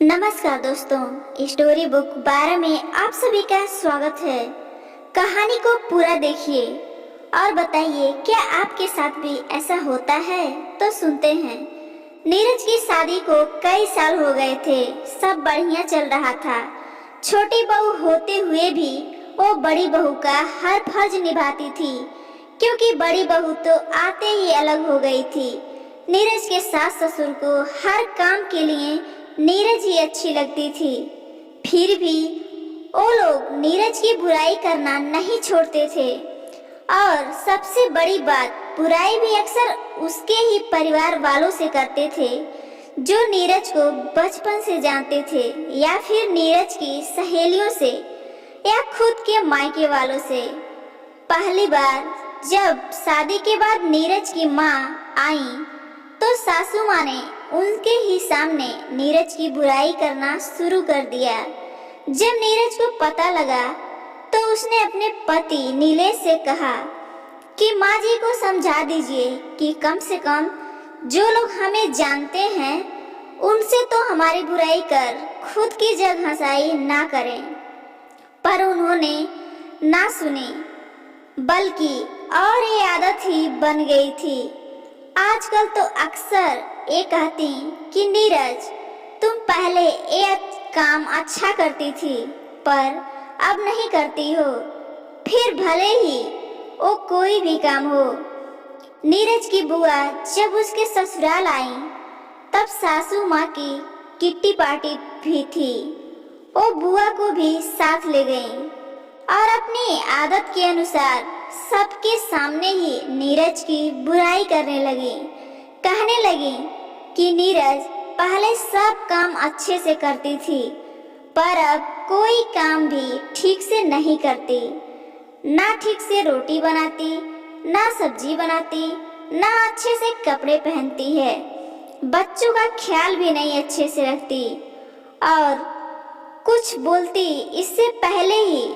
नमस्कार दोस्तों, story book 12 में आप सभी का स्वागत है। कहानी को पूरा देखिए और बताइए क्या आपके साथ भी ऐसा होता है। तो सुनते हैं। नीरज की शादी को कई साल हो गए थे, सब बढ़िया चल रहा था। छोटी बहू होते हुए भी वो बड़ी बहू का हर फर्ज निभाती थी, क्योंकि बड़ी बहू तो आते ही अलग हो गई थी। नीरज के सास ससुर को हर काम के लिए नीरज ही अच्छी लगती थी। फिर भी वो लोग नीरज की बुराई करना नहीं छोड़ते थे, और सबसे बड़ी बात, बुराई भी अक्सर उसके ही परिवार वालों से करते थे, जो नीरज को बचपन से जानते थे, या फिर नीरज की सहेलियों से, या खुद के मायके वालों से। पहली बार जब शादी के बाद नीरज की माँ आई तो सासू माँ ने उनके ही सामने नीरज की बुराई करना शुरू कर दिया। जब नीरज को पता लगा तो उसने अपने पति नीलेश से कहा कि माँ जी को समझा दीजिए कि कम से कम जो लोग हमें जानते हैं उनसे तो हमारी बुराई कर खुद की जग हंसाई ना करें। पर उन्होंने ना सुनी, बल्कि और ये आदत ही बन गई थी। आजकल तो अक्सर ये कहती कि नीरज, तुम पहले ये काम अच्छा करती थी पर अब नहीं करती हो, फिर भले ही वो कोई भी काम हो। नीरज की बुआ जब उसके ससुराल आई तब सासू माँ की किट्टी पार्टी भी थी। वो बुआ को भी साथ ले गई और अपनी आदत के अनुसार सबके सामने ही नीरज की बुराई करने लगी। कहने लगी कि नीरज पहले सब काम अच्छे से करती थी, पर अब कोई काम भी ठीक से नहीं करती। ना ठीक से रोटी बनाती, ना सब्जी बनाती, ना अच्छे से कपड़े पहनती है, बच्चों का ख्याल भी नहीं अच्छे से रखती, और कुछ बोलती इससे पहले ही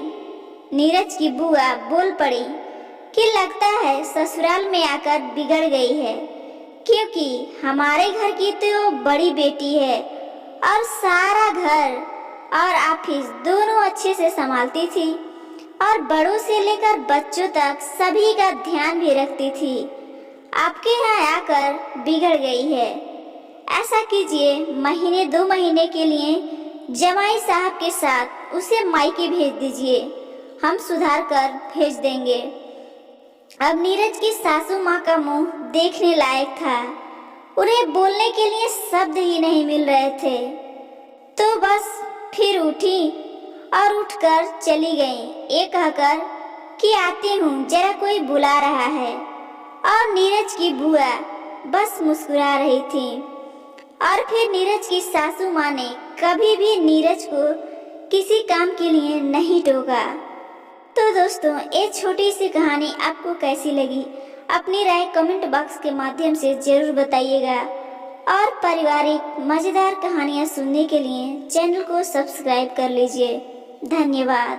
नीरज की बुआ बोल पड़ी कि लगता है ससुराल में आकर बिगड़ गई है, क्योंकि हमारे घर की तो बड़ी बेटी है और सारा घर और ऑफिस दोनों अच्छे से संभालती थी, और बड़ों से लेकर बच्चों तक सभी का ध्यान भी रखती थी। आपके यहाँ आकर बिगड़ गई है। ऐसा कीजिए, महीने 2 महीने के लिए जमाई साहब के साथ उसे मायके भेज दीजिए, हम सुधार कर भेज देंगे। अब नीरज की सासू माँ का मुंह देखने लायक था। उन्हें बोलने के लिए शब्द ही नहीं मिल रहे थे, तो बस फिर उठी और उठकर चली गई, ये कहकर कि आती हूँ, जरा कोई बुला रहा है। और नीरज की बुआ बस मुस्कुरा रही थी। और फिर नीरज की सासू माँ ने कभी भी नीरज को किसी काम के लिए नहीं टोका। तो दोस्तों, ये छोटी सी कहानी आपको कैसी लगी? अपनी राय कमेंट बॉक्स के माध्यम से जरूर बताइएगा, और पारिवारिक मजेदार कहानियाँ सुनने के लिए चैनल को सब्सक्राइब कर लीजिए। धन्यवाद।